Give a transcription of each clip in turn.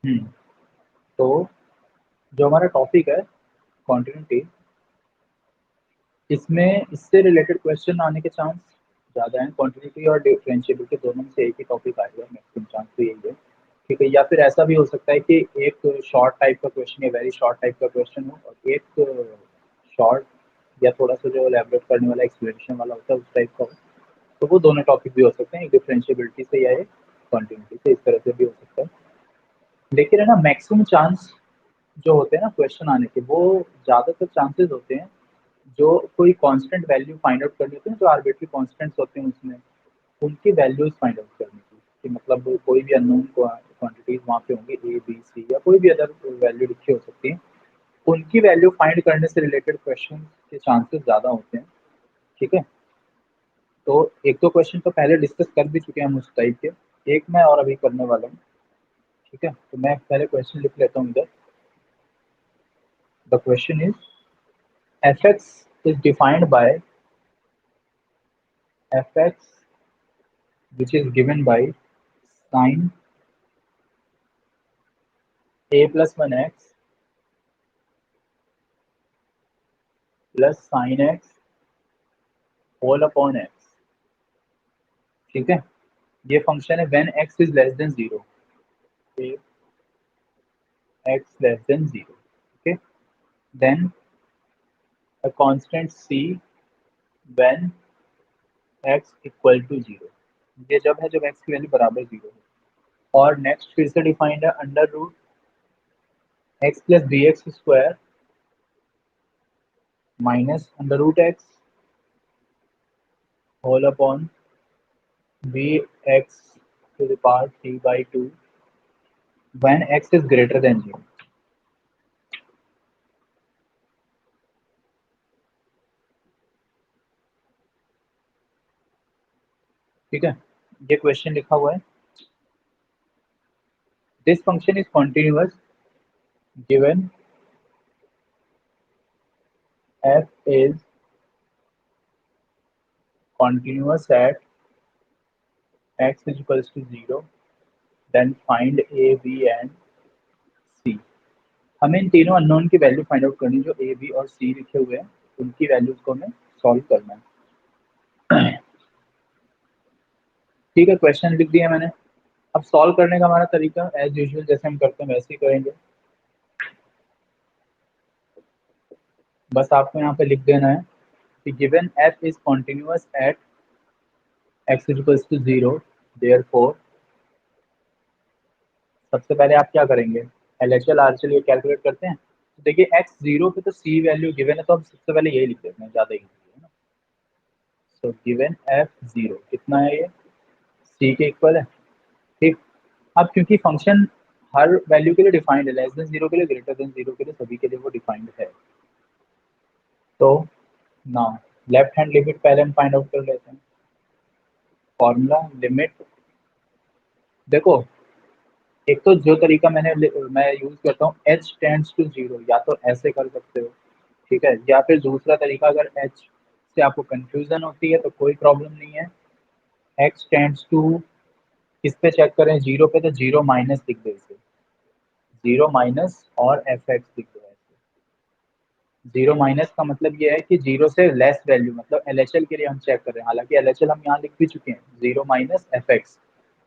हम्म। तो जो हमारा टॉपिक है कॉन्टिन्यूटी, इसमें इससे रिलेटेड क्वेश्चन आने के चांस ज़्यादा हैं। कॉन्टिन्यूटी और डिफरेंशिएबिलिटी दोनों में से एक ही टॉपिक आएगा, मैक्सिमम चांस तो यही है। ठीक है, या फिर ऐसा भी हो सकता है कि एक शॉर्ट टाइप का क्वेश्चन या वेरी शॉर्ट टाइप का क्वेश्चन हो, और एक शॉर्ट या थोड़ा सा जो एलैबोरेट करने वाला एक्सप्लेनेशन वाला होता है उस टाइप का हो। तो वो दोनों टॉपिक भी हो सकते हैं, एक डिफरेंशिएबिलिटी से या एक कॉन्टिन्यूटी से, इस तरह से भी हो सकता है। लेकिन है ना, मैक्सिमम चांस जो होते हैं ना क्वेश्चन आने के, वो ज़्यादातर चांसेस होते हैं जो कोई कांस्टेंट वैल्यू फाइंड आउट करनी होती है, जो आर्बिट्री कांस्टेंट्स होते हैं उसमें, उनकी वैल्यूज फाइंड आउट करने की, कि मतलब कोई भी अननोन क्वांटिटीज वहाँ पे होंगी, ए बी सी या कोई भी अदर वैल्यू लिखी हो सकती है, उनकी वैल्यू फाइंड करने से रिलेटेड क्वेश्चन के चांसेस ज़्यादा होते हैं। ठीक है, तो एक दो क्वेश्चन तो पहले डिस्कस कर भी चुके हैं हम उस टाइप के, एक मैं और अभी करने वाला हूँ। ठीक है, तो मैं पहले क्वेश्चन लिख लेता हूँ इधर। The question is F x is defined by F x which is given by sin a plus 1x plus sin x whole upon x। ठीक है, ये फंक्शन है when x is less than zero, x less than zero. Okay, then a constant c when x equal to zero, ये जब है जब x की value बराबर जीरो है। और नेक्स्ट फिर से डिफाइंड है under root x plus b x square minus under root x whole upon b x to the power 3/2 when x is greater than zero. ठीक है, ये क्वेश्चन लिखा हुआ है। This function is continuous given f is continuous at x is equals to 0, then find a b and c। हमें इन तीनों unknown की value find out करनी, जो ए बी और सी लिखे हुए हैं उनकी वैल्यूज को हमें सॉल्व करना है। ठीक है, क्वेश्चन लिख दिया मैंने। अब सॉल्व करने का हमारा तरीका एज यूजुअल जैसे हम करते हैं वैसे ही करेंगे। बस आपको यहाँ पे लिख देना है कि given f is continuous at x is equals to 0, therefore सबसे पहले आप क्या करेंगे, LHL RHL ये कैलकुलेट करते हैं। तो देखिए x जीरो पे तो c वैल्यू गिवन है, तो हम सबसे पहले यही लिख देते हैं, ज़्यादा इजी है ना। सो गिवन f जीरो कितना है, ये c के इक्वल है। ठीक, अब क्योंकि फंक्शन हर वैल्यू के लिए डिफाइंड है, लेस देन जीरो के लिए, ग्रेटर देन जीरो के लिए, सभी के लिए वो डिफाइंड है। तो ना लेफ्ट हैंड लिमिट पहले हम फाइंड आउट कर लेते हैं। फॉर्मूला लिमिट, देखो एक तो जो तरीका मैं यूज करता हूँ h टेंड्स टू जीरो, या तो ऐसे कर सकते हो। ठीक है, या फिर दूसरा तरीका, अगर h से आपको कंफ्यूजन होती है तो कोई प्रॉब्लम नहीं है, x टेंड्स टू, किस पे चेक करें, जीरो पे, तो जीरो माइनस लिख दो इसे, जीरो माइनस और एफ एक्स लिख दो ऐसे। जीरो माइनस का मतलब ये है कि जीरो से लेस वैल्यू, मतलब एलएचएल के लिए हम चेक कर रहे हैं, हालांकि एलएचएल हम यहाँ लिख भी चुके हैं, जीरो माइनस एफ एक्स।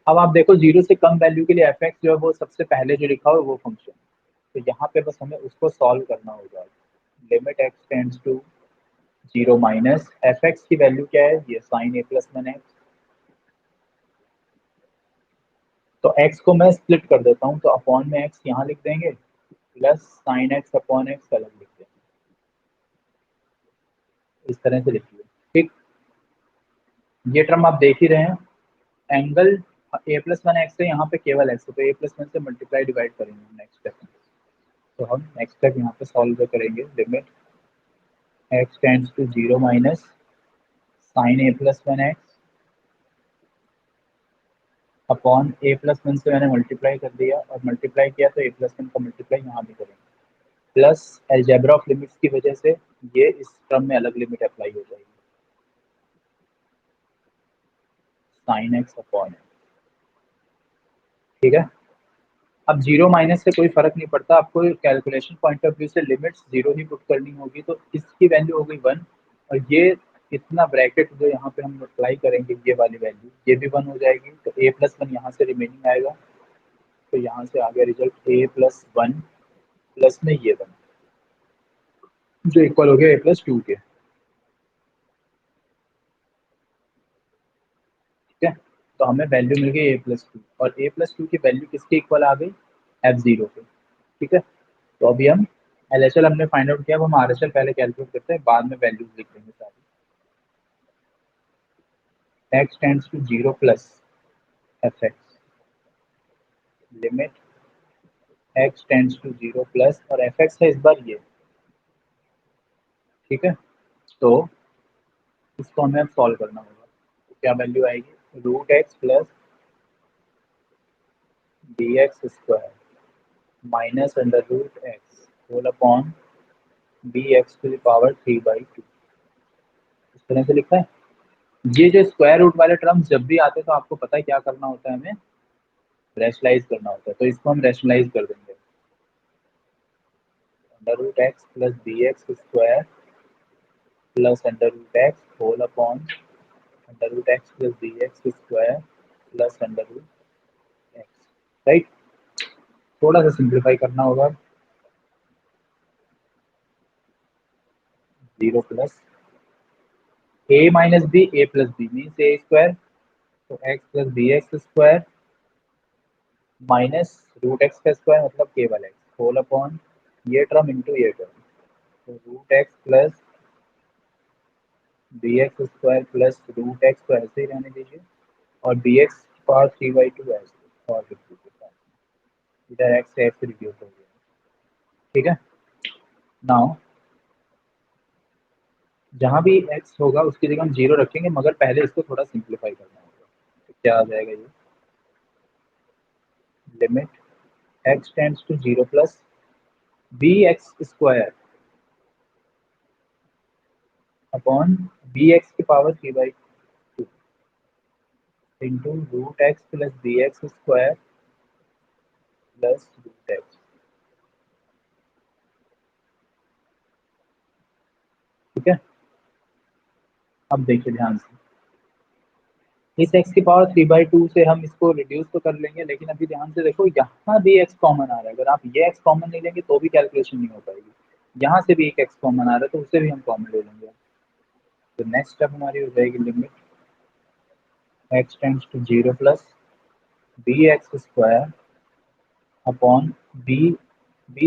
अब आप देखो जीरो से कम वैल्यू के लिए एफ एक्स जो है वो सबसे पहले जो लिखा हो वो फंक्शन, तो यहाँ पे बस हमें उसको सॉल्व करना होगा। Limit x tends to zero minus f x की वैल्यू क्या है, ये sine a plus one x. तो एक्स को मैं स्प्लिट कर देता हूँ, तो अपॉन में एक्स यहाँ लिख देंगे, plus sine x upon x अलग लिख देंगे, इस तरह से लिखिए। ठीक, ये टर्म आप देख ही रहे हैं, angle a plus one x है, यहाँ पे केवल एक्स है, तो ए प्लस वन से मल्टीप्लाई डिवाइड करेंगे नेक्स्ट स्टेप में। तो हम नेक्स्ट स्टेप यहाँ पे सॉल्व करेंगे। Limit x tends to zero minus sine a plus one x upon a plus one से मैंने मल्टीप्लाई कर दिया, और मल्टीप्लाई किया तो ए प्लस वन का मल्टीप्लाई यहाँ भी करेंगे, प्लस अलजेब्रा ऑफ लिमिट्स की वजह से ये इस टर्म में अलग लिमिट अप्लाई हो जाएगी, साइन एक्स अपॉन एक्स। ठीक है, अब जीरो माइनस से कोई फर्क नहीं पड़ता, आपको कैलकुलेशन पॉइंट ऑफ व्यू से लिमिट्स जीरो ही पुट करनी होगी, तो इसकी वैल्यू हो गई 1, और ये इतना ब्रैकेट जो यहाँ पे हम अप्लाई करेंगे ये वाली वैल्यू, ये भी 1 हो जाएगी, तो a+1 यहाँ से रिमेनिंग आएगा, तो यहाँ से आ गया रिजल्ट a+1 प्लस में ये 1 जो इक्वल हो गया a+2 के। ठीक है, तो हमें वैल्यू मिल गई a+2, और a+2 की वैल्यू किसके इक्वल आ गई, f0 के। ठीक है, तो अभी हम LHL हमने फाइंड आउट किया, अब हम RHL पहले कैलकुलेट करते हैं, बाद में वैल्यूज लिख देंगे सारी। x tends to 0 plus fx, limit x tends to 0 plus, और fx है इस बार ये। ठीक है, तो इसको हमें अब सॉल्व करना होगा, तो क्या वैल्यू आएगी, √x plus dx² minus √x whole upon bx⁴ इस तरह से लिखा है। ये जो स्क्वायर रूट वाले टर्म्स जब भी आते हैं तो आपको पता है क्या करना होता है, हमें रैशनलाइज करना होता है, तो इसको हम रैशनलाइज कर देंगे, √x plus dx² plus √x whole upon √x plus dx² plus √x, right. थोड़ा सा सिंप्लीफाई करना होगा, 0 plus a minus b a plus b means a², तो x plus dx² minus √x का स्क्वायर मतलब केवल x होल अपॉन ये term into ये टर्म, तो √x plus dx² plus √x को ऐसे ही रहने दीजिए, और dx⁴ ऐसे और लिख दीजिए साथ में। इधर x से x रिड्यूस हो गया। ठीक है, नाउ जहाँ भी x होगा उसकी जगह हम 0 रखेंगे, मगर पहले इसको थोड़ा सिंप्लीफाई करना होगा, तो क्या आ जाएगा ये, limit x tends to 0 plus bx² upon bx⁴ into √x plus dx² plus √x। ठीक है, अब देखिए ध्यान से, इस x⁴ से हम इसको रिड्यूस तो कर लेंगे, लेकिन अभी ध्यान से देखो यहाँ भी x कॉमन आ रहा है, अगर आप ये x कॉमन नहीं लेंगे तो भी कैलकुलेशन नहीं हो पाएगी, यहाँ से भी एक x कॉमन आ रहा है तो उसे भी हम कॉमन ले लेंगे। तो नेक्स्ट स्टेप हमारी हो जाएगी limit x tends to 0 plus bx² upon b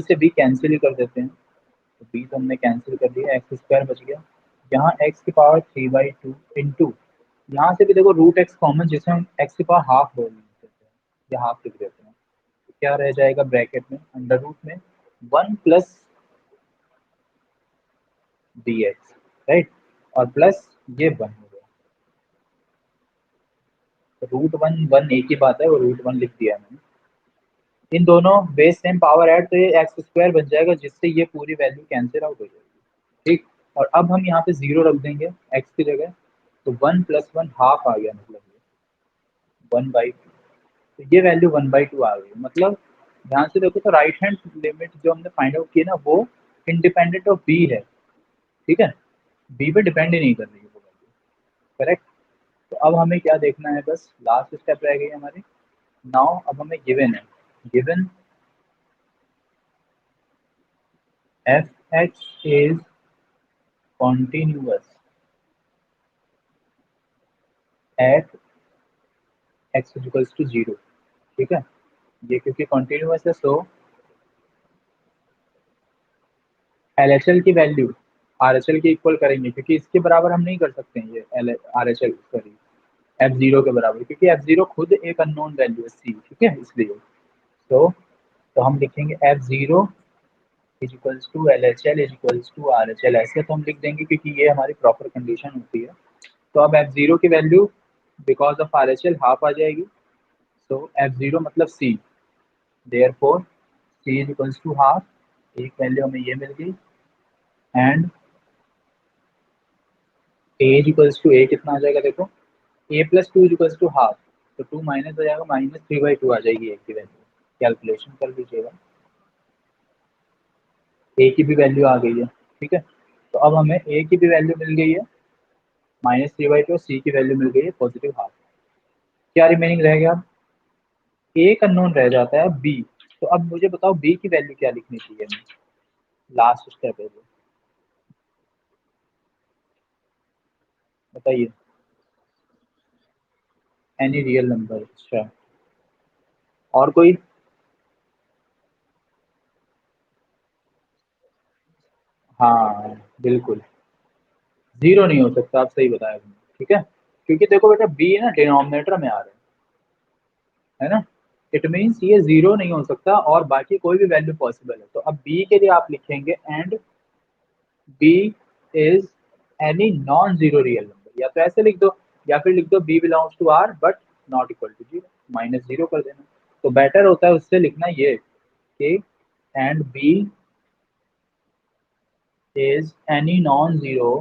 से b कैंसिल ही कर देते हैं, तो b तो हमने कैंसिल कर दिया, x² बच गया, यहाँ x⁴ इंटू यहाँ से भी देखो √x कॉमन, जिसे हम x⁻½ बोल देते हैं या हाफ लिख देते हैं, तो क्या रह जाएगा ब्रैकेट में, अंडर रूट में 1 प्लस dx, राइट, और प्लस ये 1 हो गया, √1 एक ही बात है, वो √1 लिख दिया है मैंने, इन दोनों बेस सेम पावर ऐड, तो ये x² बन जाएगा, जिससे ये पूरी वैल्यू कैंसिल आउट हो जाएगी। ठीक, और अब हम यहाँ पे 0 रख देंगे x की जगह, तो 1 + 1 हाफ आ गया, मतलब ये 1/2, तो ये वैल्यू 1/2 आ गई, मतलब ध्यान से देखो तो राइट हैंड लिमिट जो हमने फाइंड आउट की ना वो इंडिपेंडेंट ऑफ बी है। ठीक है, बी पे डिपेंड ही नहीं कर रही है वो वैल्यू, करेक्ट। तो अब हमें क्या देखना है, बस लास्ट स्टेप रह गई हमारी। नाउ अब हमें गिवन है, given f x is continuous at x equals to 0। ठीक है, ये क्योंकि कॉन्टिन्यूअस है, सो LHL की वैल्यू RHL के इक्वल करेंगे, क्योंकि इसके बराबर हम नहीं कर सकते हैं ये RHL सॉरी f0 के बराबर, क्योंकि f0 खुद एक अननोन वैल्यू है c। ठीक है, इसलिए तो हम लिखेंगे f0 is equals to LHL is equals to RHL, ऐसे तो हम लिख देंगे क्योंकि ये हमारी प्रॉपर कंडीशन होती है। तो अब f0 की value because of RHL half आ जाएगी, तो f0 मतलब c, therefore c is equals to half, एक वैल्यू हमें ये मिल गई, and a is equals to a कितना आ जाएगा देखो, a + 2 is equals to half, तो 2 माइनस हो जाएगा, -3/2 आ जाएगी एक की वैल्यू। कैलकुलेशन कर लीजिएगा। ए की भी वैल्यू आ गई है, ठीक है। तो अब हमें ए की भी वैल्यू मिल गई है -3/2, और सी की वैल्यू मिल गई है +12। क्या रिमेनिंग रह गया? एक अननोन रह जाता है बी। तो अब मुझे बताओ बी की वैल्यू क्या लिखनी चाहिए हमें? लास्ट स्टेप है वो, बताइए। एनी रियल नंबर, अच्छा। और कोई? हाँ बिल्कुल, जीरो नहीं हो सकता, आप सही बताया तुमने, ठीक है। क्योंकि देखो बेटा बी ना डिनोमिनेटर में आ रहा है ना। इट मीन्स ये जीरो नहीं हो सकता और बाकी कोई भी वैल्यू पॉसिबल है। तो अब बी के लिए आप लिखेंगे and b is any non zero real number, या तो ऐसे लिख दो, या फिर लिख दो b belongs to R but not equal to zero, -0 कर देना। तो बेटर होता है उससे लिखना ये कि and b is any non zero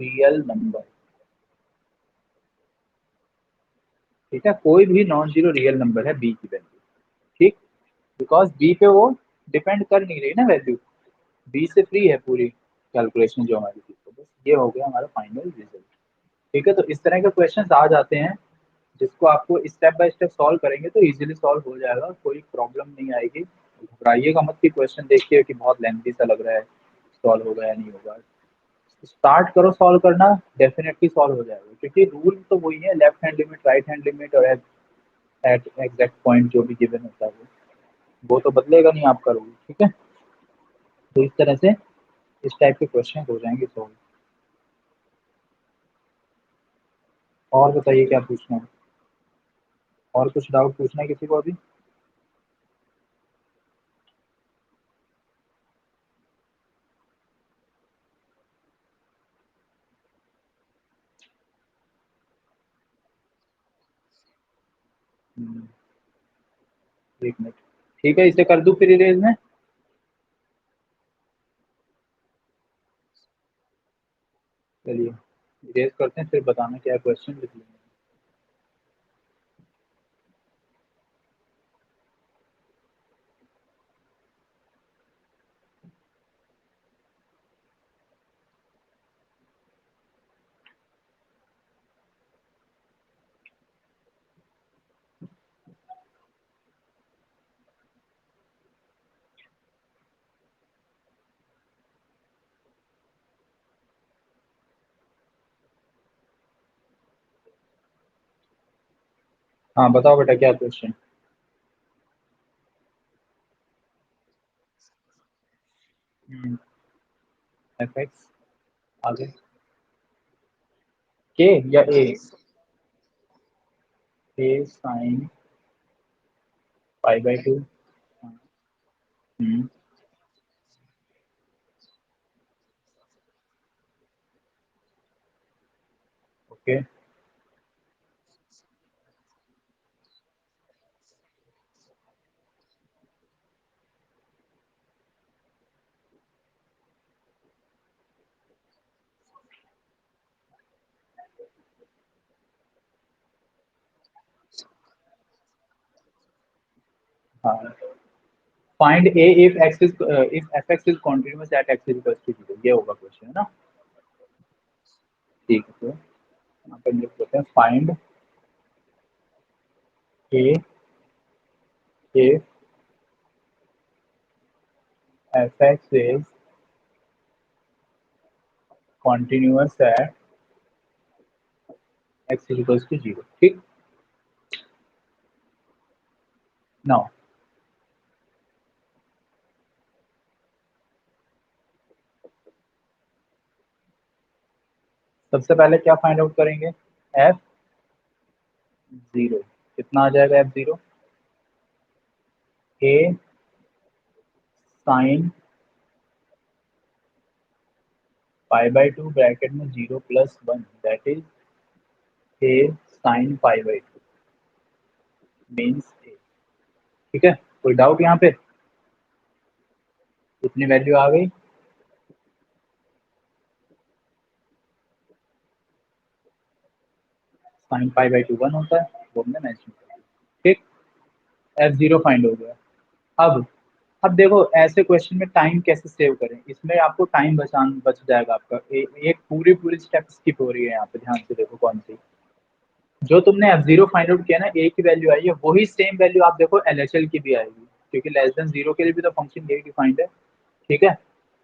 real number, ठीक है। कोई भी नॉन जीरो रियल नंबर है बी की वैल्यू, ठीक। बिकॉज बी पे वो डिपेंड कर नहीं रही ना वैल्यू, बी से फ्री है पूरी कैलकुलेशन जो हमारी थी। तो बस ये हो गया हमारा फाइनल रिजल्ट, ठीक है। तो इस तरह के क्वेश्चन आ जाते हैं जिसको आपको स्टेप बाय स्टेप सॉल्व करेंगे तो इजीली सॉल्व हो जाएगा, कोई प्रॉब्लम नहीं आएगी। घबराइएगा मत कि क्वेश्चन देखिए कि बहुत लेंथी सा लग रहा है, सॉल्व होगा या नहीं होगा। स्टार्ट करो सॉल्व करना, डेफिनेटली सॉल्व हो जाएगा, क्योंकि रूल तो वही है, left hand limit, right hand limit, और एट एग्जैक्ट पॉइंट जो भी गिवन होता है वो तो बदलेगा नहीं आपका रूल, ठीक है। तो इस तरह से इस टाइप के क्वेश्चन हो जाएंगे सॉल्व। और बताइए क्या पूछना है? और कुछ डाउट पूछना है किसी को अभी? हम्म, एक मिनट, ठीक है, इसे कर दूं फिर इरेज में। चलिए इरेज करते हैं, फिर बताना क्या क्वेश्चन लिख लेंगे। हाँ बताओ बेटा क्या क्वेश्चन। एफ एक्स, आगे के या a? A sine π/2। Hmm, okay. हाँ, find A if x is, if F x is continuous at x is equal to 0, ये होगा क्वेश्चन, है ना। ठीक है, तो यहाँ पे लिख देते हैं find A if F x is continuous at x is equal to 0, ठीक। नाउ सबसे पहले क्या फाइंड आउट करेंगे? एफ जीरो, कितना आ जाएगा F zero? A sine π/2 bracket में 0+1, that is A sine π/2 means A, ठीक है। कोई डाउट यहाँ पे? इतनी वैल्यू आ गई। साइन पाई बाई 2 1 होता है, वो हमने मेंशन कर दिया। ठीक, f0 फाइंड हो गया। अब देखो ऐसे क्वेश्चन में टाइम कैसे सेव करें, इसमें आपको टाइम बच जाएगा आपका। एक पूरी स्टेप स्किप हो रही है यहाँ पे, ध्यान से देखो कौन सी। जो तुमने f0 फाइंड आउट किया ना, a की वैल्यू आई है, वही सेम वैल्यू आप देखो LHL की भी आएगी, क्योंकि लेस देन 0 के लिए भी तो फंक्शन यही डिफाइंड है। ठीक है,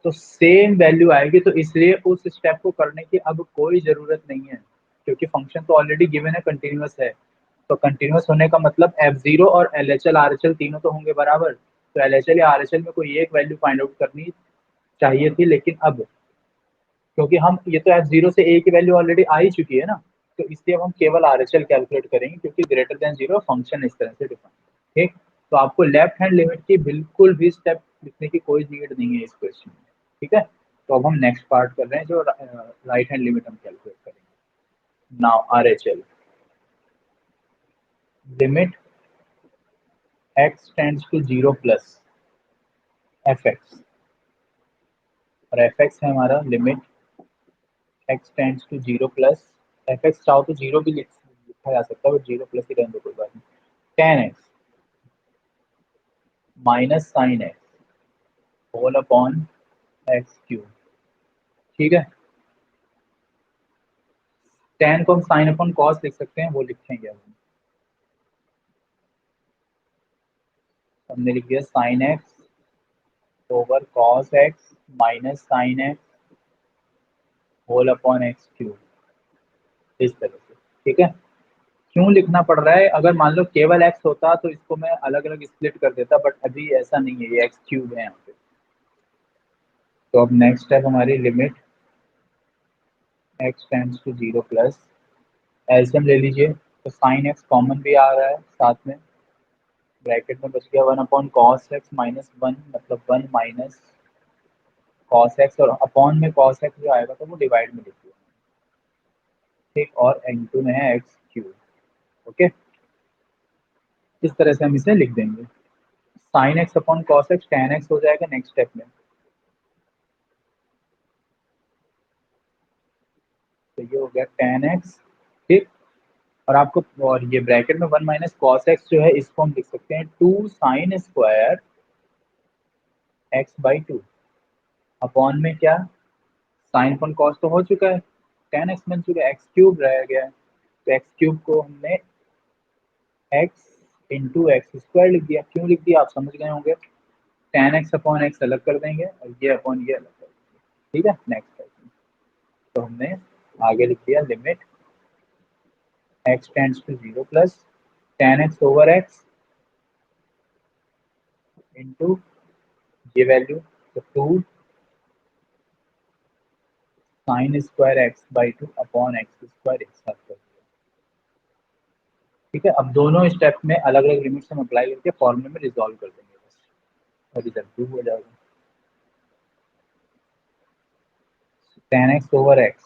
तो सेम वैल्यू आएगी, तो इसलिए उस स्टेप को करने की अब कोई जरूरत नहीं है, क्योंकि फंक्शन तो ऑलरेडी गिवन है, कंटिन्यूअस है। तो कंटिन्यूअस होने का मतलब f0 और LHL RHL तीनों तो होंगे बराबर, तो LHL या RHL में कोई एक वैल्यू फाइंड आउट करनी चाहिए थी, लेकिन अब क्योंकि हम ये तो f0 से a की वैल्यू ऑलरेडी आ ही चुकी है ना, तो इसलिए अब हम केवल RHL कैलकुलेट करेंगे, क्योंकि ग्रेटर देन 0 फंक्शन इस तरह से डिफाइन। ठीक, तो आपको लेफ्ट हैंड लिमिट की बिल्कुल भी स्टेप लिखने की कोई नीड नहीं है इस क्वेश्चन में। ठीक है, तो अब हम नेक्स्ट पार्ट कर रहे हैं, जो राइट हैंड लिमिट हम कैलकुलेट करेंगे। Now RHL limit x tends to 0 plus fx, और fx है हमारा limit x tends to 0 plus fx, चाहो तो 0 भी लिखा जा सकता है, बट 0 प्लस ही रहने दो, कोई बात नहीं। tan x minus sine x whole upon x cube. ठीक है, tan को हम साइन अपॉन कॉस लिख सकते हैं, वो लिखेंगे अब हमने लिख दिया sine x over cos x minus sine x whole upon x cube, इस तरह से। ठीक है, क्यों लिखना पड़ रहा है, अगर मान लो केवल एक्स होता तो इसको मैं अलग अलग स्प्लिट कर देता, बट अभी ऐसा नहीं है, ये एक्स क्यूब है यहाँ पे। तो अब नेक्स्ट स्टेप हमारी limit x tends to 0 plus, LCM ले लीजिए, तो साइन एक्स कॉमन भी आ रहा है साथ में, ब्रैकेट में बच गया 1 अपॉन कॉस एक्स माइनस 1, मतलब 1 माइनस कॉस एक्स, और अपॉन में कॉस एक्स जो आएगा तो वो डिवाइड में लिख दिया। ठीक, और इनटू में है एक्स क्यूब। ओके, इस तरह से हम इसे लिख देंगे। Sine x upon cos x ten x हो जाएगा नेक्स्ट स्टेप में, तो ये हो गया टेन एक्स। ठीक, और ये ब्रैकेट में 1 माइनस कॉस एक्स जो है, इसको हम लिख सकते हैं 2 sine square x by 2, upon में क्या, साइन अपॉन कॉस तो हो चुका है, टेन एक्स बन चुका है, एक्स क्यूब रह गया है, तो एक्स क्यूब को हमने एक्स इंटू एक्स स्क्वायर लिख दिया। क्यों लिख दिया आप समझ गए होंगे, टेन एक्स अपॉन एक्स अलग कर देंगे, और ये अपॉन ये अलग कर देंगे। ठीक है, नेक्स्ट क्वेश्चन, तो हमने आगे लिख दिया limit x tends to 0 plus tan x over x into ये वैल्यू, तो 2 sine square x by 2 upon x square, एक साथ कर दिया। ठीक है, अब दोनों स्टेप में अलग अलग लिमिट्स हम अप्लाई करके फॉर्मूले में रिजॉल्व कर देंगे बस, और इधर प्रूव हो जाएगा। Tan x over x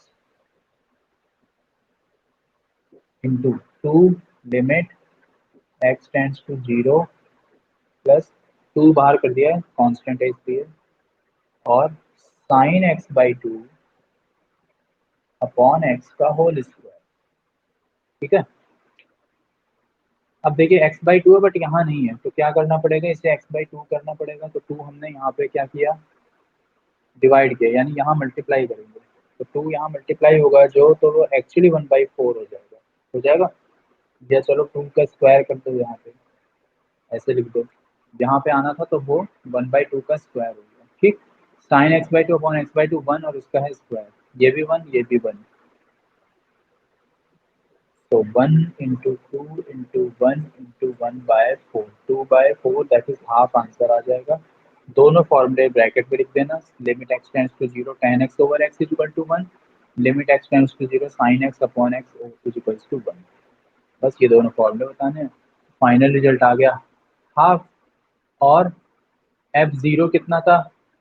into 2 limit x tends to 0 plus 2 बाहर कर दिया है, कॉन्स्टेंट है इसलिए, और sine x by 2 upon x का होल स्क्वायर। ठीक है, अब देखिए एक्स बाई 2 है, बट यहाँ नहीं है, तो क्या करना पड़ेगा, इसे एक्स बाई 2 करना पड़ेगा, तो 2 हमने यहाँ पे क्या किया, डिवाइड किया, यानी यहाँ मल्टीप्लाई करेंगे, तो 2 यहाँ मल्टीप्लाई होगा जो, तो वो एक्चुअली 1/4 हो जाएगा। हो जाएगा, या चलो 2 का स्क्वायर कर दो, यहाँ पे ऐसे लिख दो, यहाँ पे आना था तो वो 1/2 का स्क्वायर हो गया। ठीक, sign x by 2 upon x by 2 1, और उसका है स्क्वायर, ये भी 1 ये भी 1, तो 1 into 2 into 1 into 1/4, 2/4, that is half answer आ जाएगा। दोनों फॉर्मूले ब्रैकेट में लिख देना, limit x tends to 0 tan x over x is equal to 1, limit x tends to 0 sin x upon x is equal to 1। बस ये दोनों फॉर्मूले बताने हैं, फाइनल रिजल्ट आ गया हाफ, और f0 कितना था,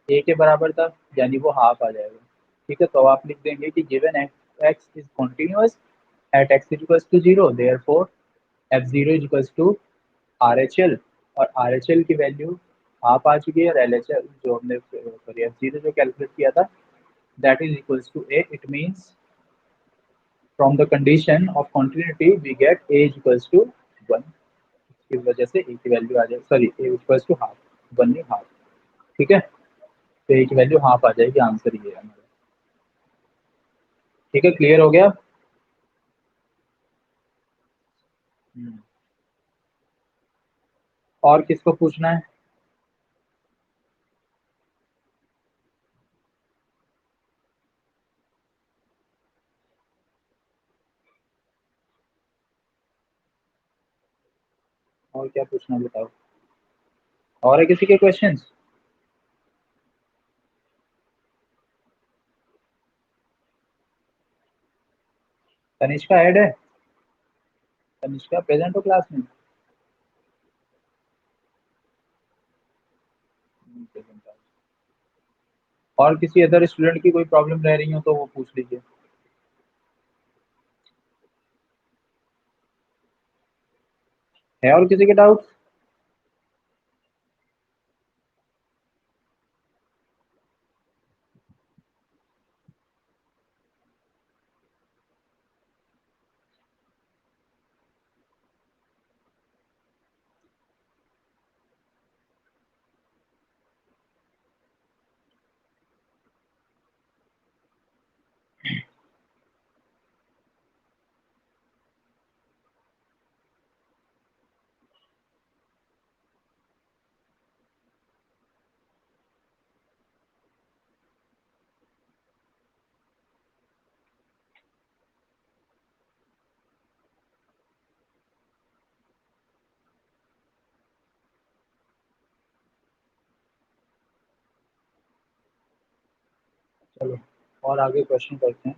a के बराबर था, यानी वो हाफ आ जाएगा। ठीक है, तो आप लिख देंगे कि given x is continuous at x is equal to 0, therefore f0 is equal to RHL, और RHL की वैल्यू हाफ आ चुकी है, और LHL जो हमने f0 जो कैलकुलेट किया था that is equal to a, it means from the condition of continuity we get a equals to 1, इसकी वजह से a की वैल्यू आ जाए, sorry a equals to half, 1 नहीं हाफ, ठीक है, तो a की वैल्यू हाफ आ जाएगी, आंसर ये है हमारा। ठीक है, क्लियर हो गया? और किसको पूछना है? और क्या पूछना है बताओ? और है किसी के क्वेश्चंस? तनिष्का ऐड है? तनिष्का प्रेजेंट हो क्लास में? present है। और किसी अदर स्टूडेंट की कोई प्रॉब्लम रह रही हो तो वो पूछ लीजिए। है और किसी के डाउट? चलो और आगे क्वेश्चन करते हैं।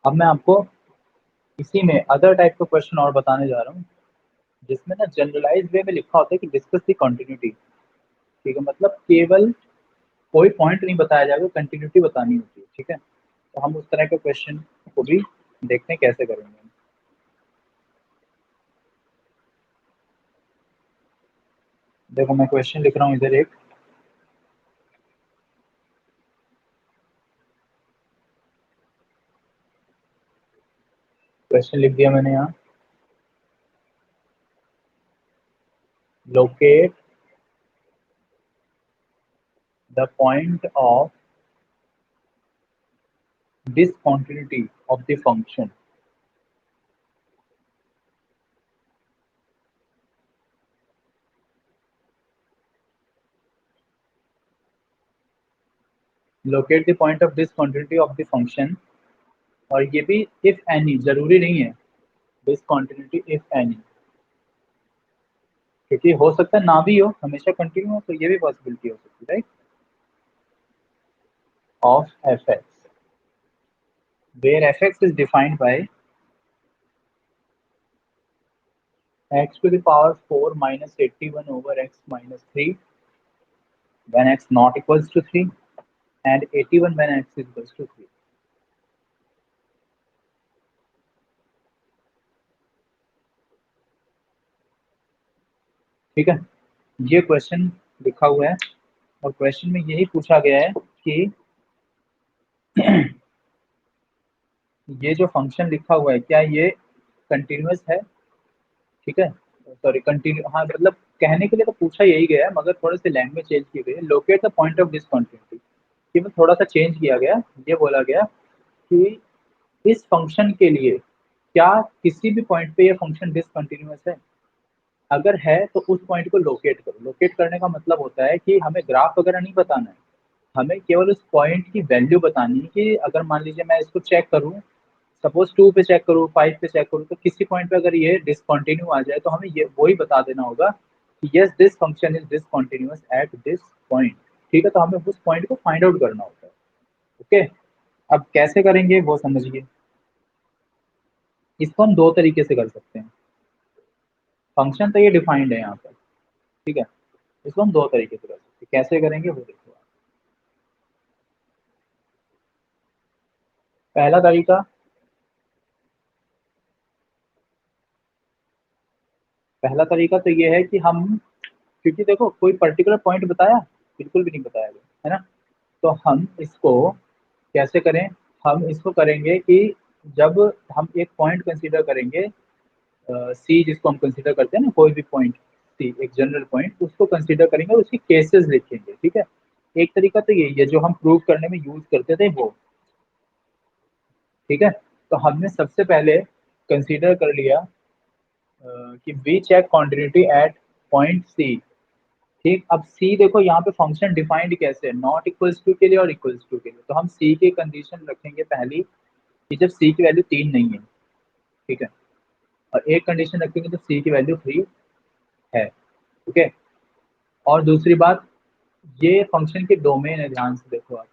अब मैं आपको इसी में अदर टाइप का क्वेश्चन और बताने जा रहा हूँ, जिसमें ना जनरलाइज वे में लिखा होता है कि डिस्कस द कंटिन्यूटी। ठीक है, मतलब केवल कोई पॉइंट नहीं बताया जाएगा, कंटिन्यूटी बतानी होती है। ठीक है, तो हम उस तरह के क्वेश्चन को भी देखते हैं कैसे करेंगे। देखो मैं क्वेश्चन लिख रहा हूँ इधर, एक क्वेश्चन लिख दिया मैंने यहाँ। Locate the point of discontinuity of the function। locate the point of discontinuity of the function, और ये भी if any, जरूरी नहीं है discontinuity if any, क्योंकि हो सकता है ना भी हो, हमेशा कंटिन्यू हो, तो ये भी पॉसिबिलिटी हो सकती है, right. Of fx where fx is defined by x to the power 4 minus 81 over x minus 3 when x not equals to 3 and 81 when x is equals to 3। ठीक है, ये क्वेश्चन लिखा हुआ है और क्वेश्चन में यही पूछा गया है कि ये जो फंक्शन लिखा हुआ है क्या ये कंटिन्यूअस है। ठीक है, सॉरी कंटिन्यू, हाँ मतलब कहने के लिए तो पूछा यही गया है, मगर थोड़े से लैंग्वेज चेंज की गई है। Locate the point of discontinuity, कि में थोड़ा सा चेंज किया गया, ये बोला गया कि इस फंक्शन के लिए क्या किसी भी पॉइंट पे ये फंक्शन डिसकंटिन्यूअस है। अगर है तो उस पॉइंट को लोकेट करो। लोकेट करने का मतलब होता है कि हमें ग्राफ वगैरह नहीं बताना है, हमें केवल उस पॉइंट की वैल्यू बतानी है कि अगर मान लीजिए मैं इसको चेक करूं, सपोज 2 पे चेक करूँ, 5 पे चेक करूँ, तो किसी पॉइंट पे अगर ये डिसकंटिन्यू आ जाए तो हमें ये वही बता देना होगा कि yes this function is discontinuous at this point. ठीक है, तो हमें उस पॉइंट को फाइंड आउट करना होता है। ओके, अब कैसे करेंगे वो समझिए। इसको हम दो तरीके से कर सकते हैं। फंक्शन तो ये डिफाइंड है यहाँ पर, ठीक है। इसको हम दो तरीके से कर सकते हैं, कैसे करेंगे वो देखो। पहला तरीका, तो ये है कि हम, क्योंकि देखो कोई पर्टिकुलर पॉइंट बताया, बिल्कुल भी नहीं बताया गया है ना, तो हम इसको कैसे करें, हम इसको करेंगे कि जब हम एक पॉइंट कंसीडर करेंगे, सी जिसको हम कंसीडर करते हैं ना, कोई भी पॉइंट सी, एक जनरल पॉइंट, उसको कंसीडर करेंगे और उसकी केसेस लिखेंगे, ठीक है। एक तरीका तो यही है जो हम प्रूव करने में यूज करते थे वो, ठीक है। तो हमने सबसे पहले कंसीडर कर लिया कि we check continuity at point C, ठीक। अब सी देखो यहाँ पे फंक्शन डिफाइंड कैसे है, नॉट इक्वल्स टू के लिए और इक्वल्स टू के लिए, तो हम सी की कंडीशन रखेंगे पहली कि जब सी की वैल्यू 3 नहीं है, ठीक है, और एक कंडीशन रखेंगे जब सी की वैल्यू 3 है, ठीक है। और दूसरी बात, ये फंक्शन के डोमेन है, ध्यान से देखो आप,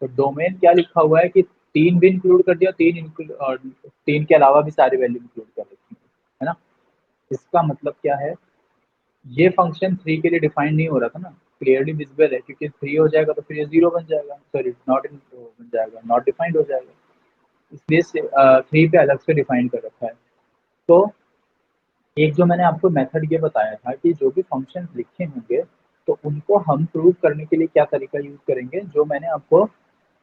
तो डोमेन क्या लिखा हुआ है कि 3 भी इंक्लूड कर दिया, 3 इंक्लूड और 3 के अलावा भी सारी वैल्यू इंक्लूड कर रखी है ना। इसका मतलब क्या है, ये फंक्शन 3 के लिए डिफाइन नहीं हो रहा था ना, क्लियरली विजिबल है, क्योंकि 3 हो जाएगा तो फिर ये 0 बन जाएगा, सॉरी नॉट इन बन जाएगा, नॉट डिफाइंड हो जाएगा, इसलिए 3 पे अलग से डिफाइन कर रखा है। तो एक जो मैंने आपको मेथड ये बताया था कि जो भी फंक्शन लिखे होंगे तो उनको हम प्रूव करने के लिए क्या तरीका यूज करेंगे, जो मैंने आपको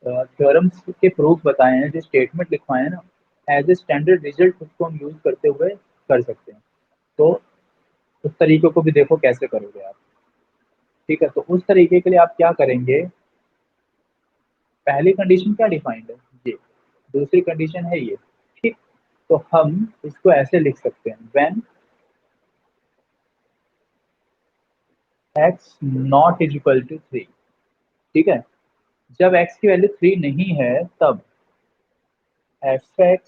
थ्योरम्स के प्रूफ बताए हैं, जो स्टेटमेंट लिखवाए हैं ना, एज ए स्टैंडर्ड रिजल्ट उसको हम यूज करते हुए कर सकते हैं। तो उस तरीके को भी देखो कैसे करोगे आप, ठीक है। तो उस तरीके के लिए आप क्या करेंगे, पहली कंडीशन क्या डिफाइंड है, ये, दूसरी कंडीशन है ये, ठीक। तो हम इसको ऐसे लिख सकते हैं, when x naught is equal to 3, ठीक है। जब x की वैल्यू 3 नहीं है तब fx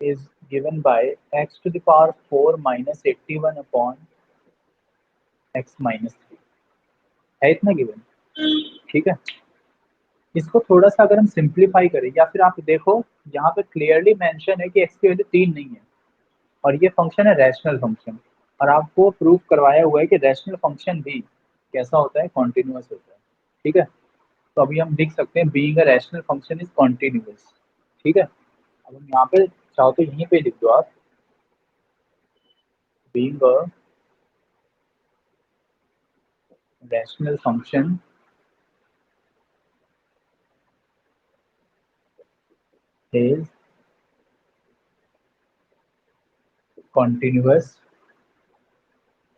is given by x to the power 4 minus 81 upon x minus 3, है इतना गिवन, ठीक है। इसको थोड़ा सा अगर हम सिंप्लीफाई करें, या फिर आप देखो यहाँ पे क्लियरली मेंशन है कि x की वैल्यू 3 नहीं है और ये फंक्शन है रैशनल फंक्शन, और आपको प्रूफ करवाया हुआ है कि रैशनल फंक्शन भी कैसा होता है, कॉन्टिन्यूअस होता है, ठीक है। तो अभी हम लिख सकते हैं being a rational function is continuous, ठीक है। अब हम यहाँ पे चाहो तो यहीं पे लिख दो आप, being a rational function is continuous,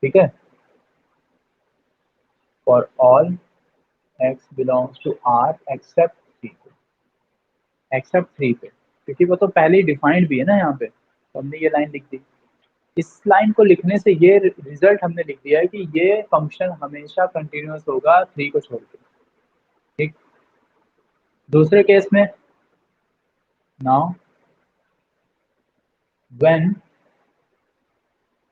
ठीक है, for all x belongs to R except 3, except 3 पे, क्योंकि वो तो पहले ही डिफाइंड भी है ना यहाँ पे, तो हमने ये लाइन लिख दी। इस लाइन को लिखने से ये रिजल्ट हमने लिख दिया है कि ये फंक्शन हमेशा कंटिन्यूअस होगा 3 को छोड़ के, ठीक। दूसरे केस में, नाउ व्हेन,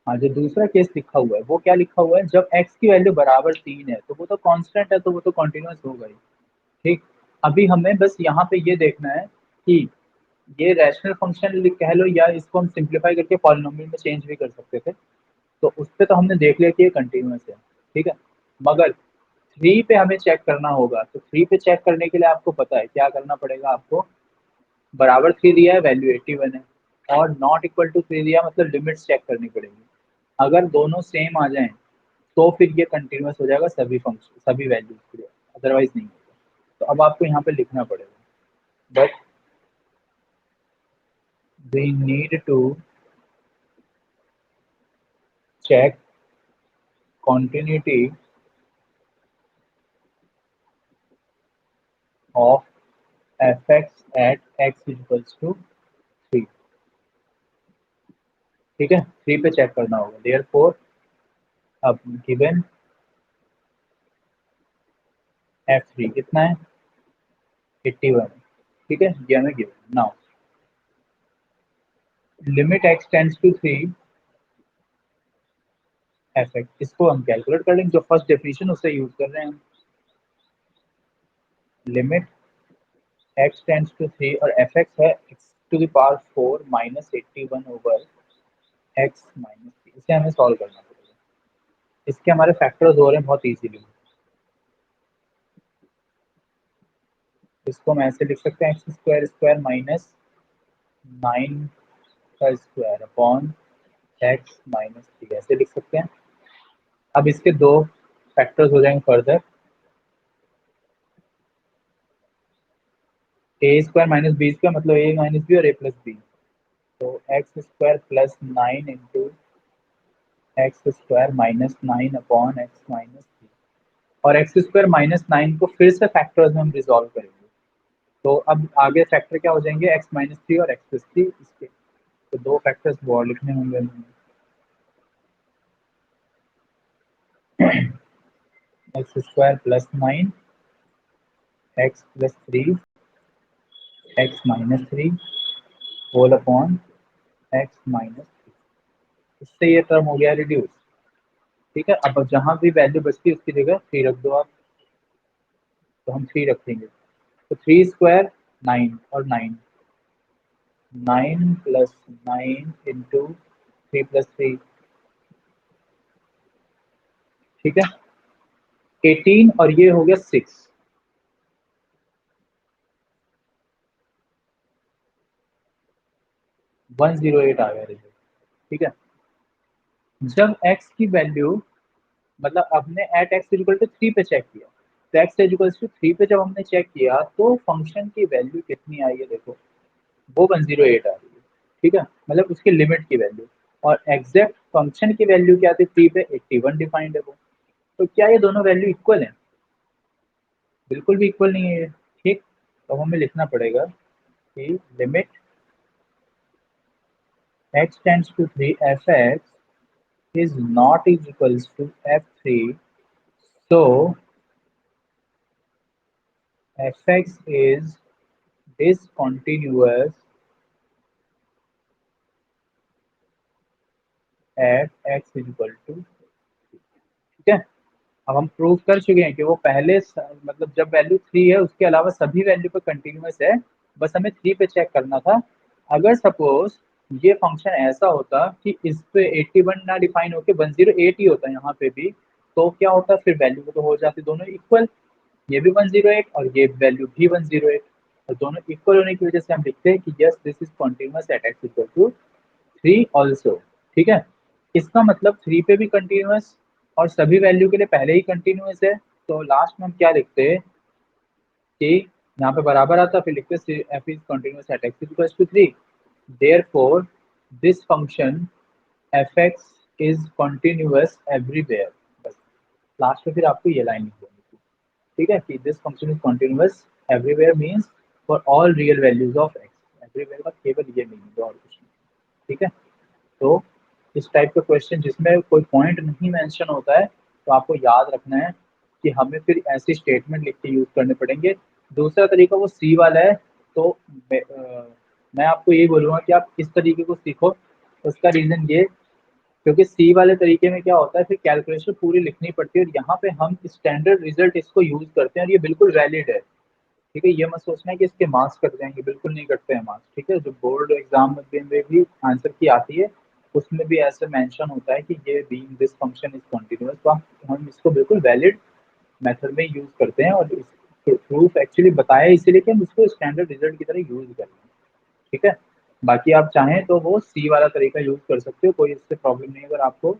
हाँ, जो दूसरा केस लिखा हुआ है वो क्या लिखा हुआ है, जब x की वैल्यू बराबर 3 है तो वो तो कांस्टेंट है, तो वो तो कंटिन्यूअस होगा ही, ठीक। अभी हमें बस यहाँ पे ये देखना है कि ये रैशनल फंक्शन कह लो, या इसको हम सिंप्लीफाई करके पॉलिनोमियल में चेंज भी कर सकते थे, तो उस पे तो हमने देख लिया कि ये कंटिन्यूअस है, ठीक है। मगर 3 पे हमें चेक करना होगा, तो 3 पे चेक करने के लिए आपको पता है क्या करना पड़ेगा आपको, बराबर 3 दिया है, वैल्यू 81 है, और नॉट इक्वल टू 3 दिया, मतलब लिमिट्स चेक करनी पड़ेगी। अगर दोनों सेम आ जाएं तो फिर ये कंटिन्यूअस हो जाएगा सभी फंक्शन, सभी वैल्यूज के लिए, अदरवाइज नहीं होगा। तो अब आपको यहाँ पे लिखना पड़ेगा, but we need to check continuity of fx at x equals to 3, ठीक है। 3 पे चेक करना होगा, देयरफॉर अब गिवन f3 कितना है, 81, ठीक है, ये हमें given. Now limit x tends to 3 fx, इसको हम कैलकुलेट कर लेंगे, जो फर्स्ट डेफिनेशन उससे यूज कर रहे हैं हम, लिमिट x टेंड्स टू 3 और fx है x to the power 4 minus 81 over x minus 3, इसे हमें सॉल्व करना पड़ेगा। इसके हमारे फैक्टर्स हो रहे हैं बहुत इजीली। इसको हम ऐसे लिख सकते हैं एक्स स्क्वायर स्क्वायर माइनस 9 का स्क्वायर अपॉन एक्स माइनस 3, ऐसे लिख सकते हैं। अब इसके दो फैक्टर्स हो जाएंगे फर्दर, ए स्क्वायर माइनस बी स्क्वायर मतलब ए माइनस बी और ए प्लस बी। तो x square plus 9 into x square minus 9 upon x minus 3। और एक्स स्क्वायर माइनस 9 को फिर से फैक्टर्स में हम रिजॉल्व करेंगे। तो अब आगे फैक्टर क्या हो जाएंगे, एक्स माइनस 3 और एक्स प्लस 3 इसके। तो दो फैक्टर्स वो और लिखने होंगे हमें। X square plus 9 x plus 3 x minus 3 whole upon x minus 3। इससे ये टर्म हो गया रिड्यूस। ठीक है, अब जहां भी वैल्यू बचती है उसकी जगह 3 रख दो आप। तो हम 3 रखेंगे, तो 3 स्क्वायर 9 और 9, 9 प्लस 9 इंटू 3 प्लस 3, ठीक है 18, और ये हो गया 6। 108 आ गया रिजल्ट। ठीक है, जब x की वैल्यू, मतलब हमने एट एक्स इक्वल टू 3 पे चेक किया, तो एक्स इक्वल टू 3 पे जब हमने चेक किया तो फंक्शन की वैल्यू कितनी आई है, देखो वो 108 आ रही है। ठीक है, मतलब उसकी लिमिट की वैल्यू। और एग्जैक्ट फंक्शन की वैल्यू क्या थी, 3 पे 81 डिफाइंड है वो। तो क्या ये दोनों वैल्यू इक्वल है? बिल्कुल भी इक्वल नहीं है ये। ठीक, तो हमें लिखना पड़ेगा कि limit x tends to 3 fx is not is equals to f3, so fx is discontinuous at x is equal to। ठीक है, अब हम प्रूव कर चुके हैं कि वो पहले मतलब जब वैल्यू 3 है उसके अलावा सभी वैल्यू पे कंटिन्यूअस है, बस हमें 3 पे चेक करना था। अगर सपोज ये फंक्शन ऐसा होता कि इस पे 81 ना डिफाइन होके 108 ही होता यहाँ पे भी, तो क्या होता, फिर वैल्यू तो हो जाती दोनों इक्वल। ये भी 108 और ये वैल्यू भी 108, और दोनों इक्वल होने की वजह से हम लिखते हैं कि yes this is continuous at x equal to 3 also. ठीक है, इसका मतलब 3 पे भी कंटिन्यूअस और सभी वैल्यू के लिए पहले ही कंटिन्यूअस है। तो लास्ट में हम क्या लिखते हैं कि यहाँ पे बराबर आता, फिर लिखते हैं F is continuous at x equal to 3, therefore this function F x is continuous everywhere. बस लास्ट में फिर आपको ये लाइन लिखनी है। ठीक है, कि this function is continuous everywhere means for all real values of x. Everywhere का केवल ये मीनिंग है और कुछ नहीं। ठीक है, तो इस टाइप का क्वेश्चन जिसमें कोई पॉइंट नहीं मेंशन होता है, तो आपको याद रखना है कि हमें फिर ऐसी स्टेटमेंट लिख के यूज करने पड़ेंगे। दूसरा तरीका वो सी वाला है। तो मैं आपको यही बोलूँगा कि आप इस तरीके को सीखो। उसका रीज़न ये, क्योंकि सी वाले तरीके में क्या होता है, फिर कैलकुलेशन पूरी लिखनी पड़ती है, और यहाँ पे हम स्टैंडर्ड रिजल्ट इसको यूज करते हैं और ये बिल्कुल वैलिड है। ठीक है, ये मत सोचना है कि इसके मार्क्स कट जाएंगे, बिल्कुल नहीं कटते हैं मार्क्स। ठीक है, जो बोर्ड एग्जाम में भी आंसर की आती है उसमें भी ऐसे मेंशन होता है कि ये being this function is continuous, तो हम इसको बिल्कुल वैलिड मेथड में यूज करते हैं, और प्रूफ एक्चुअली बताया इसीलिए कि हम इसको स्टैंडर्ड रिजल्ट की तरह यूज करें। ठीक है, बाकी आप चाहें तो वो सी वाला तरीका यूज कर सकते हो, कोई इससे प्रॉब्लम नहीं है। अगर आपको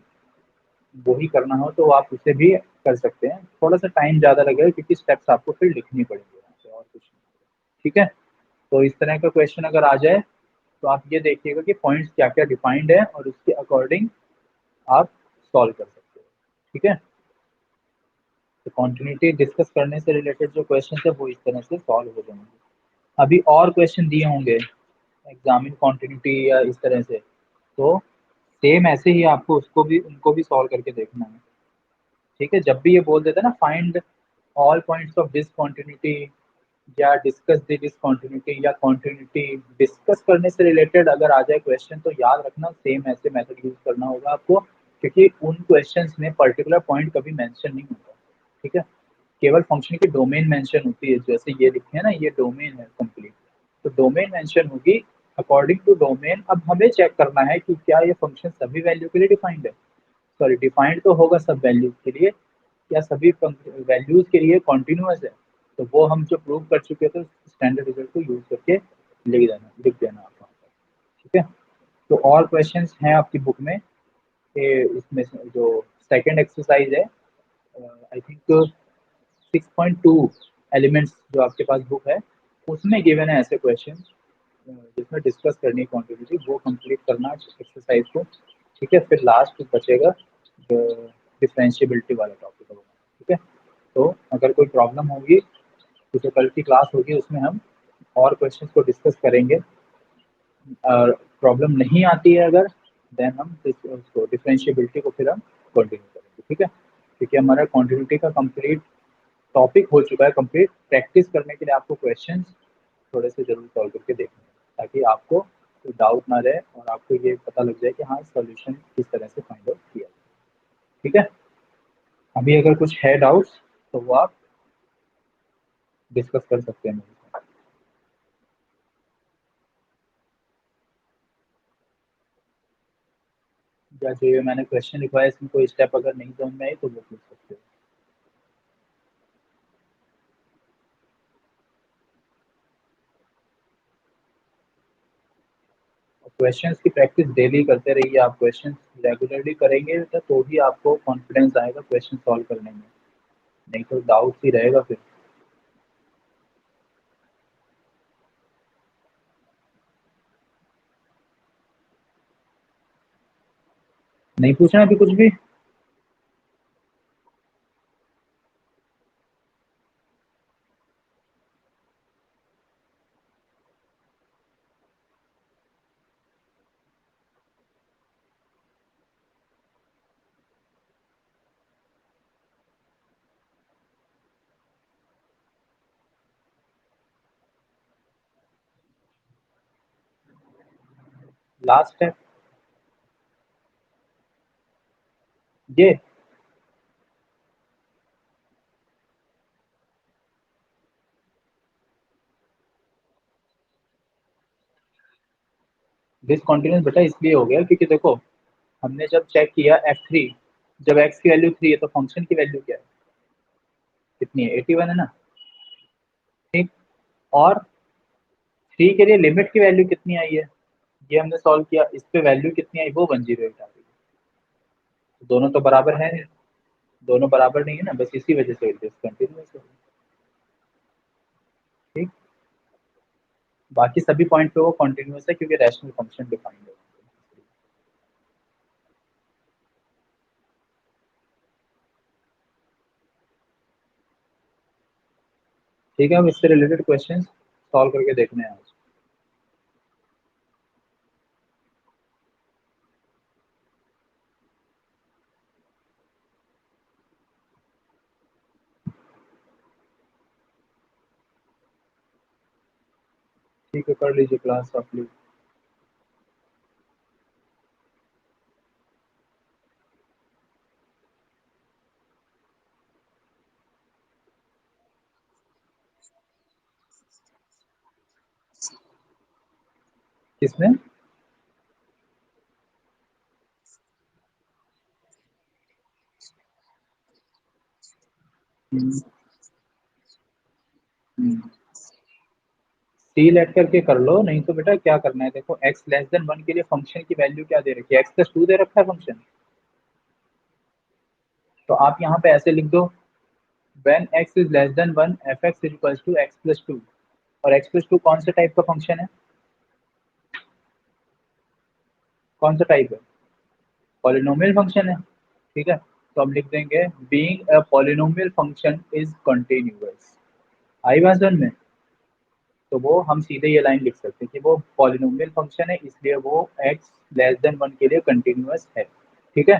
वही करना हो तो आप उसे भी कर सकते हैं, थोड़ा सा टाइम ज़्यादा लगेगा क्योंकि स्टेप्स आपको फिर लिखनी पड़ेंगे यहाँ पे, और कुछ नहीं। ठीक है, तो इस तरह का क्वेश्चन अगर आ जाए तो आप ये देखिएगा कि पॉइंट्स क्या क्या डिफाइंड है और उसके अकॉर्डिंग आप सॉल्व कर सकते हो। ठीक है, तो कॉन्टिन्यूटी डिस्कस करने से रिलेटेड जो क्वेश्चन है वो इस तरह से सॉल्व हो जाएंगे। अभी और क्वेश्चन दिए होंगे एग्जामिन कॉन्टिन्यूटी या इस तरह से, तो सेम ऐसे ही आपको उसको भी उनको भी सॉल्व करके देखना है। ठीक है, जब भी ये बोल देता है ना find all points of discontinuity या डिस्कस द डिसकंटिन्यूटी या कंटिन्यूटी डिस्कस करने से रिलेटेड अगर आ जाए क्वेश्चन, तो याद रखना सेम ऐसे मेथड यूज करना होगा आपको, क्योंकि उन क्वेश्चंस में पर्टिकुलर पॉइंट कभी मेंशन नहीं होता। ठीक है, केवल फंक्शन की डोमेन मेंशन होती है, जैसे ये लिखे हैं ना, ये डोमेन है कंप्लीट, तो डोमेन मेंशन होगी अकॉर्डिंग टू डोमेन अब हमें चेक करना है कि क्या ये फंक्शन सभी वैल्यू के लिए डिफाइंड है, सॉरी डिफाइंड तो होगा सब वैल्यूज के लिए, क्या सभी वैल्यूज के लिए कॉन्टिन्यूअस है। तो वो हम जो प्रूव कर चुके थे स्टैंडर्ड रिजल्ट को यूज करके लिख देना आप वहाँ पर। ठीक है, तो और क्वेश्चंस हैं आपकी बुक में कि इसमें जो सेकंड एक्सरसाइज है आई थिंक 6.2 एलिमेंट्स जो आपके पास बुक है उसमें गिवन है ऐसे क्वेश्चन जिसमें डिस्कस करनी है क्वांटिटी, वो कंप्लीट करना एक्सरसाइज को। ठीक है, फिर लास्ट बचेगा डिफरेंशिएबिलिटी वाला टॉपिक होगा। ठीक है, तो अगर कोई प्रॉब्लम होगी तो जो कल की क्लास होगी उसमें हम और क्वेश्चन को डिस्कस करेंगे। और प्रॉब्लम नहीं आती है अगर, देन हम उसको डिफरेंशिएबिलिटी को फिर हम कंटिन्यू करेंगे। ठीक है, क्योंकि हमारा क्वांटिटी का कंप्लीट टॉपिक हो चुका है कंप्लीट। प्रैक्टिस करने के लिए आपको क्वेश्चंस थोड़े से जरूर सॉल्व करके देखना है ताकि आपको कोई डाउट ना रहे और आपको ये पता लग जाए कि हाँ सॉल्यूशन किस तरह से फाइंड आउट किया। ठीक है, अभी अगर कुछ है डाउट्स तो वो आप डिस्कस कर सकते हैं मेरे साथ। या जो ये मैंने क्वेश्चन लिखवाया इसमें कोई स्टेप अगर नहीं समझ में आई तो वो पूछ सकते हो। क्वेश्चंस की प्रैक्टिस डेली करते रहिए आप, क्वेश्चंस रेगुलरली करेंगे तो ही आपको कॉन्फिडेंस आएगा क्वेश्चन सॉल्व करने में, नहीं तो डाउट ही रहेगा फिर। नहीं पूछना अभी कुछ भी। लास्ट है ये, डिसकंटिन्यूस बेटा इसलिए हो गया क्योंकि देखो हमने जब चेक किया x3, जब x की वैल्यू 3 है तो फंक्शन की वैल्यू क्या है, कितनी है 81 है ना। ठीक, और 3 के लिए लिमिट की वैल्यू कितनी आई है, ये हमने सॉल्व किया, इस पे वैल्यू कितनी आई वो 108 आ गई। तो दोनों तो बराबर है नहीं, दोनों बराबर नहीं है ना, बस इसी वजह से डिसकंटिन्यूस है। ठीक, बाकी सभी पॉइंट पे वो कंटिन्यूस है क्योंकि रैशनल फंक्शन डिफाइंड है। ठीक है, अब इससे रिलेटेड क्वेश्चंस सॉल्व करके देखने हैं आज। ठीक है, कर लीजिए क्लास आप प्लीज। किसमें? सी लेट करके कर लो, नहीं तो बेटा क्या करना है देखो, x लेस देन 1 के लिए फंक्शन की वैल्यू क्या दे रखी है, x प्लस 2 दे रखा है फंक्शन। तो आप यहाँ पे ऐसे लिख दो, when x is less than 1 fx equals to x plus 2। और x प्लस 2 कौन से टाइप का फंक्शन है, कौन सा टाइप है, पॉलिनोमियल फंक्शन है। ठीक है, तो हम लिख देंगे being a polynomial function is continuous. आई बात समझ में? तो वो हम सीधे ये लाइन लिख सकते हैं कि वो पॉलिनोमियल फंक्शन है इसलिए वो x लेस देन 1 के लिए कंटिन्यूअस है। ठीक है,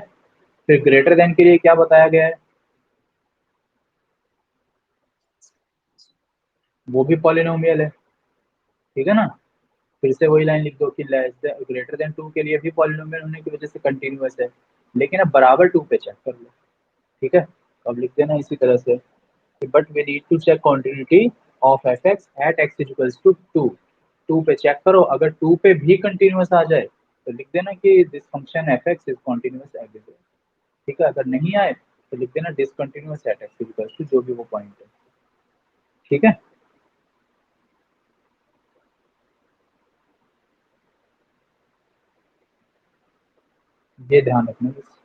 फिर ग्रेटर देन के लिए क्या बताया गया है, वो भी पॉलिनोमियल है। ठीक है ना, फिर से वही लाइन लिख दो कि लेस देन ग्रेटर देन 2 के लिए भी पॉलिनोमियल होने की वजह से कंटिन्यूअस है, लेकिन अब बराबर 2 पे चेक कर लो। ठीक है, तो अब लिख देना इसी तरह से, but we need to check continuity of F x at x equals to 2। 2 पे चेक करो, अगर 2 पे भी कंटिन्यूअस आ जाए तो लिख देना कि this function F x is continuous everywhere. ठीक है, अगर नहीं आए तो लिख देना discontinuous at x equals to जो भी वो पॉइंट है। ठीक है, ये ध्यान रखना बस।